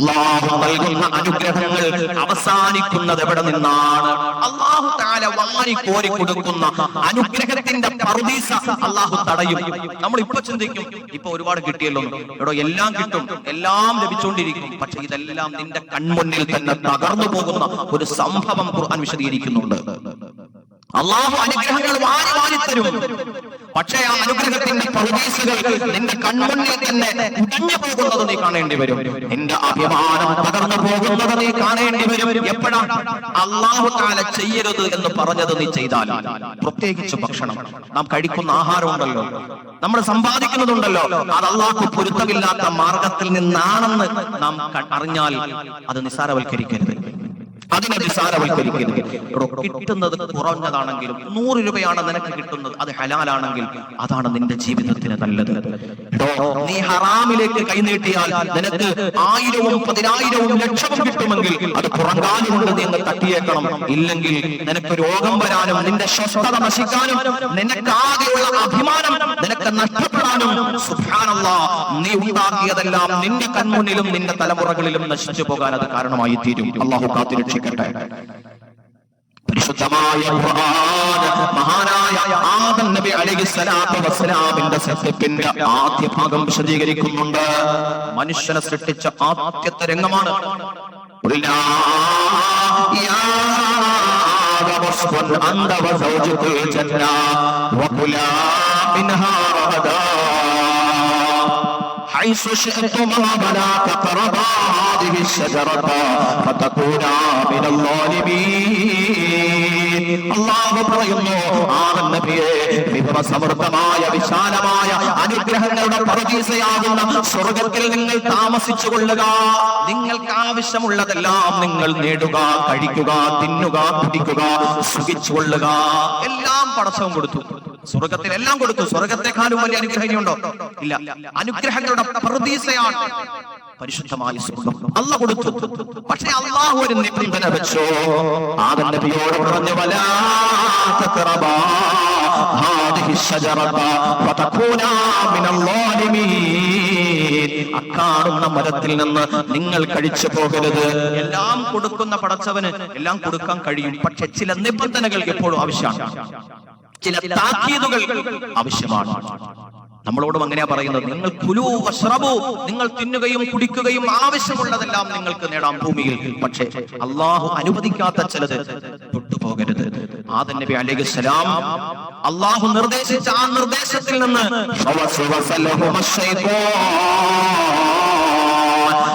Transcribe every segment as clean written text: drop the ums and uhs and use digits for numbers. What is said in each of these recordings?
അല്ലാഹു നൽകുന്ന അനുഗ്രഹങ്ങൾ അവസാനിക്കുന്നത് എവിടെ നിന്നാണ്? അല്ലാഹു തആല വാരി കോരി കൊടുക്കുന്ന അനുഗ്രഹത്തിന്റെ പറുദീസ അല്ലാഹു തടയും. നമ്മൾ ഇപ്പൊ ചിന്തിക്കും, ഇപ്പൊ ഒരുപാട് കിട്ടിയല്ലോ, എടോ എല്ലാം കിട്ടും, എല്ലാം ലഭിച്ചുകൊണ്ടിരിക്കും. പക്ഷെ ഇതെല്ലാം നിന്റെ കൺമുന്നിൽ തന്നെ തകർന്നു പോകുന്ന ഒരു സംഭവം ഖുർആൻ വിശദീകരിക്കുന്നുണ്ട്. അല്ലാഹു അനുഗ്രഹങ്ങൾ വാരി വാരി തരും. പക്ഷേ ആ അനുഗ്രഹത്തിന്റെ പറുദീസകൾ നിന്റെ കൺമുന്നിൽ തന്നെ ഉടഞ്ഞു പോകുന്നത് നീ കാണേണ്ടി വരും. നിന്റെ അഭിമാനം തകർന്നു പോകുന്നത് നീ കാണേണ്ടി വരും. എപ്പോഴാണ്? അല്ലാഹു തആല ചെയ്യരുത് എന്ന് പറഞ്ഞത് നീ ചെയ്താൽ. പ്രത്യേകിച്ച് ഭക്ഷണം, നാം കഴിക്കുന്ന ആഹാരം ഉണ്ടല്ലോ, നമ്മൾ സമ്പാദിക്കുന്നതുണ്ടല്ലോ, അത് അല്ലാഹു പൊരുത്തമില്ലാത്ത മാർഗത്തിൽ നിന്നാണെന്ന് നാം അറിഞ്ഞാൽ അത് നിസ്സാരവൽക്കരിക്കരുത്, അതിനെ നിസ്സാരവൽക്കരിക്കരുത്. കിട്ടുന്നത് കുറഞ്ഞതാണെങ്കിലും 100 രൂപയാണ് നിനക്ക് കിട്ടുന്നത്, അത് ഹലാലാണെങ്കിൽ അതാണ് നിന്റെ ജീവിതത്തിന് നല്ലത്. നീ ഹറാമിലേക്ക് കൈനീട്ടിയാൽ നിനക്ക് 1000-ഉം 10,000-ഉം ലക്ഷവും കിട്ടുമെങ്കിൽ അത് പുറങ്കാലി കൊണ്ട് നീ തട്ടിയേക്കണം. ഇല്ലെങ്കിൽ നിനക്ക് രോഗം വരാനും നിന്റെ സ്വസ്ഥത നശിക്കാനും നിനക്കാകെയുള്ള അഭിമാനം നിനക്ക് നഷ്ടപ്പെടാനും സുബ്ഹാനല്ലാഹ് നീ ഉണ്ടാക്കിയതെല്ലാം നിന്റെ കൺമുന്നിലും നിന്റെ തലമുറകളിലും നശിച്ചു പോകാൻ അത് കാരണമായി തീരും. അല്ലാഹു കാത്തുരക്ഷിക്കട്ടെ. പരിശുദ്ധമായ ഖുർആൻ മഹാനായ ആദം നബി അലൈഹിസ്സലാത്തു വസ്സലാമിന്റെ സൃഷ്ടിപ്പിന്റെ ആദ്യ ഭാഗം വിശദീകരിക്കുന്നുണ്ട്. മനുഷ്യനെ സൃഷ്ടിച്ച ആദ്യത്തെ രംഗമാണ് حيث شئتما ولا تقربا هذه الشجرة فتكونا من الظالمين. അല്ലാഹു പറയുന്നു, ആദം നബിയെ വിഭവസമൃദ്ധമായ വിശാലമായ അനുഗ്രഹങ്ങളുടെ പറുദീസയാകുന്ന സ്വർഗ്ഗത്തിൽ നിങ്ങൾ താമസിച്ചു കൊള്ളുക. നിങ്ങൾക്ക് ആവശ്യമുള്ളതെല്ലാം നിങ്ങൾ നേടുക, കഴിക്കുക, തിന്നുക, കുടിക്കുക, സുഖിച്ചു കൊള്ളുക. എല്ലാം പടച്ചവൻ കൊടുത്തു, സ്വർഗത്തിൽ എല്ലാം കൊടുത്തു. സ്വർഗത്തെക്കാളും വലിയ അനുഗ്രഹം ഉണ്ടോ? ഇല്ല. അനുഗ്രഹങ്ങളുടെ പറുദീസയാണ് പരിശുദ്ധമായ സ്വർഗ്ഗം. അല്ലാഹു കൊടുത്തു. പക്ഷേ അല്ലാഹു ഒരു നിബന്ധന വെച്ചു. ആദം നബിയോട് പറഞ്ഞു, വലാ തഖറബാ ഹാദിഹി ശജറത ഫതകൂനാ മിനൽ ളാലിമീൻ. അക്കാടുന്ന മരത്തിൽ നിന്ന് നിങ്ങൾ കഴിച്ചു പോകരുത്. എല്ലാം കൊടുക്കുന്ന പടച്ചവന് എല്ലാം കൊടുക്കാൻ കഴിയും. പക്ഷെ ചില നിബന്ധനകൾ എപ്പോഴും ആവശ്യമാണ്, ചില താക്കീതുകൾ ആവശ്യമാണ്. നമ്മളോടും അങ്ങനെയാ പറയുന്നത്, നിങ്ങൾ കുലൂ വശ്റബൂ, നിങ്ങൾ തിന്നുകയും കുടിക്കുകയും ആവശ്യമുള്ളതെല്ലാം നിങ്ങൾക്ക് നേടാം ഭൂമിയിൽ. പക്ഷേ അല്ലാഹു അനുവദിക്കാത്ത ചിലത് തൊട്ടുപോകരുത്. ആദം നബി അലൈഹിസ്സലാം അല്ലാഹു നിർദ്ദേശിച്ച ആ നിർദ്ദേശത്തിൽ നിന്ന്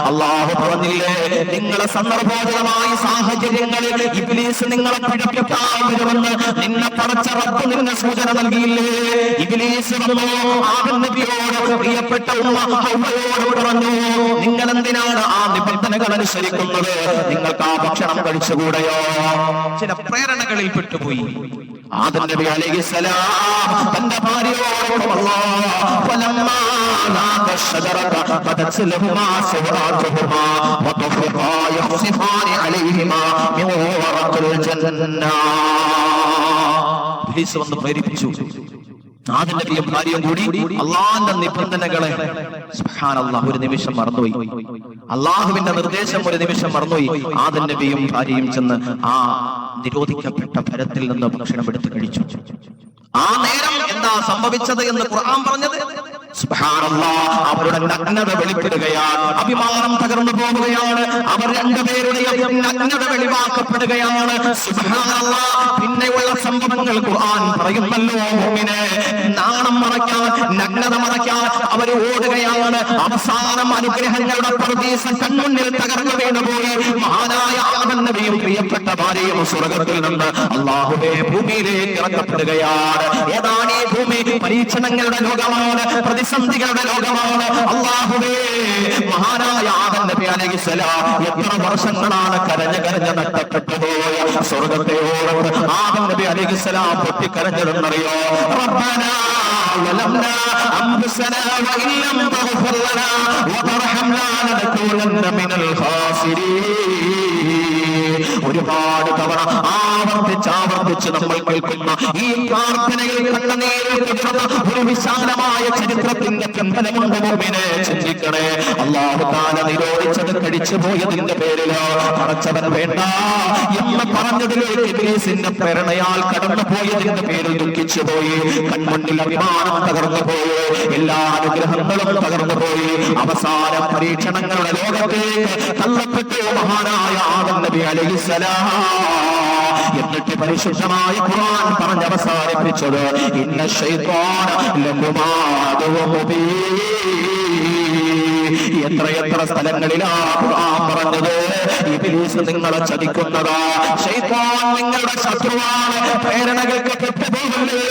അല്ലാഹു പറഞ്ഞില്ലേ, നിങ്ങളെ സന്ദർഭോചിതമായ സാഹചര്യങ്ങളിൽ ഇബ്ലീസ് നിങ്ങളെ പിടിപ്പിക്കാൻ വരുമെന്ന് നിന്നെ പടച്ച റബ്ബ് നിന്നെ സൂചന നൽകിയില്ലേ? ഇബ്ലീസ് വന്നു ആദം നബിയോട്, പ്രിയപ്പെട്ട ഉമ്മ ഹവ്വയോട് പറഞ്ഞു, നിങ്ങൾ എന്തിനാണ് ആ നിബന്ധനകൾ അനുസരിക്കുന്നത്? നിങ്ങൾക്ക് ആ ഭക്ഷണം കഴിച്ചുകൂടെയോ? ചില പ്രേരണകളിൽ പെട്ടുപോയി. ആദം നബി അലൈഹിസ്സലാം തന്റെ ഭാര്യയോട് ഫലമ്മാ നാദ ശജറത ബദത് ലഹുമാ സവആതുഹുമാ വതഫഖാ യഖ്സിഫാനി അലൈഹിമാ മിൻ വറഖിൽ ജന്ന. ഇബ്ലീസ് വന്ന് പ്രേരിപ്പിച്ചു. ആദം നബിയും ഭാര്യയും കൂടി അല്ലാഹുവിന്റെ നിബന്ധനകളെ സുബ്ഹാനല്ലാഹ് ഒരു നിമിഷം മറന്നുപോയി. അല്ലാഹുവിന്റെ നിർദ്ദേശം ഒരു നിമിഷം മറന്നുപോയി. ആദം നബിയും ഭാര്യയും ചെന്ന് ആ നിരോധിക്കപ്പെട്ട ഫലത്തിൽ നിന്ന് ഭക്ഷണം എടുത്ത് കഴിച്ചു. ആ നേരം എന്താ സംഭവിച്ചത് എന്ന് ഖുർആൻ പറഞ്ഞത്? സുബ്ഹാനല്ലാഹ്, അവരുടെ നഗ്നത വെളിപ്പെടുകയാണ്, അഭിമാനം തകർന്നു പോവുകയാണ്, അവർ രണ്ടുപേരുടെയും നഗ്നത വെളിവാക്കപ്പെടുകയാണ്. സുബ്ഹാനല്ലാഹ്, പിന്നെയുള്ള സംഭവങ്ങൾ ഖുർആൻ പറയുന്നല്ലോ. മുഅ്മിനെ നാണം മറയ്ക്കാൻ, നഗ്നത മറയ്ക്കാൻ അവർ ഓടുകയാണ്. അവസാനം അനുഗ്രഹങ്ങളുടെ പറുദീസ കൺമുന്നിൽ തകർന്നു വീണുപോയി. മഹാനായ ആദം നബിയും പ്രിയപ്പെട്ട ഭാര്യയും സ്വർഗ്ഗത്തിൽ നിന്ന് അല്ലാഹുവേ ഭൂമിയിലേക്ക് ഇറക്കപ്പെടുകയാണ്. ഏതാണ് ഈ ഭൂമി? പരീക്ഷണങ്ങളുടെ ലോകമാണ്, പ്രതിസന്ധികളുടെ ലോകമാണ്. അല്ലാഹുവേ, മഹാനായ ആദം നബി അലൈഹിസ്സലാം എത്ര വർഷങ്ങളാണ് കരഞ്ഞ് കരഞ്ഞ് നഷ്ടപ്പെട്ടു പോയ സ്വർഗ്ഗത്തെ ഓർത്ത് ആദം നബി അലൈഹിസ്സലാം പൊട്ടിക്കരഞ്ഞതെന്നറിയോ? റബ്ബനാ വലംനാ അൻഫുസനാ വഇൻ ലം തഗ്ഫിർ ലനാ വതർഹംനാ ലനകൂനന്ന മിനൽ ഖാസിരീൻ. ഒരുപാട് തവണ ആവർത്തിച്ച് നമ്മൾ കേൾക്കുന്ന ഈ പ്രാർത്ഥനയിൽ കണ്ണുനീരിൽ ഒരു വിശാലമായ ചരിത്രം നിയമത്തിന്റെ പിൻബലമുണ്ട് മുഅ്മിനേ, ചിന്തിക്കണേ. അല്ലാഹു തആല നിരോധിച്ചത് കഴിച്ചു പോയതിന്റെ പേരിലോ പടച്ചവൻ വേണ്ട എന്ന് പറഞ്ഞതിലേക്ക് ഇബ്ലീസിന്റെ പ്രേരണയാൽ കടന്നു പോയതിന്റെ പേരിൽ ദുഃഖിച്ചു പോയി. കൺമുന്നിൽ അഭിമാനം തകർന്നു പോയി, എല്ലാ അനുഗ്രഹങ്ങളും തകർന്നു പോയി. അവസാന പരീക്ഷണങ്ങളുടെ ലോകത്തേക്ക് തള്ളപ്പെട്ടു മഹാനായ ആദം നബി അലൈഹിസ്സലാം. എന്നിട്ട് പരിശുദ്ധമായ ഖുർആൻ പറഞ്ഞ് അവസാനിപ്പിച്ചത് ഇന്ന ശൈത്വാന ലകുമാ അദുവ്വു മുബീൻ. എത്രയെത്ര സ്ഥലങ്ങളിലാണ് ഖുർആൻ പറഞ്ഞത് ഇബ്ലീസ് നിങ്ങളെ ചതിക്കുന്നതാ, ശൈത്താൻ നിങ്ങളുടെ ശത്രുവാണ്, പ്രേരണകൾക്ക് പെട്ടുപോകല്ലേ.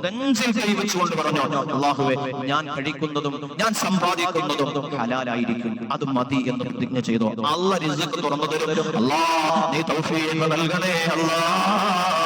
നെഞ്ചിൽ കൈവച്ചുകൊണ്ട് പറഞ്ഞു, അല്ലാഹുവേ ഞാൻ കഴിക്കുന്നതും ഞാൻ സമ്പാദിക്കുന്നതും ഹലാലായിരിക്കും, അത് മതി എന്ന് പ്രതിജ്ഞ ചെയ്തു. അല്ലാഹ് റിസ്ക് തുറന്നു തരും. അല്ലാഹ് നീ തൗഫീഖ് നൽകണേ അല്ലാഹ്.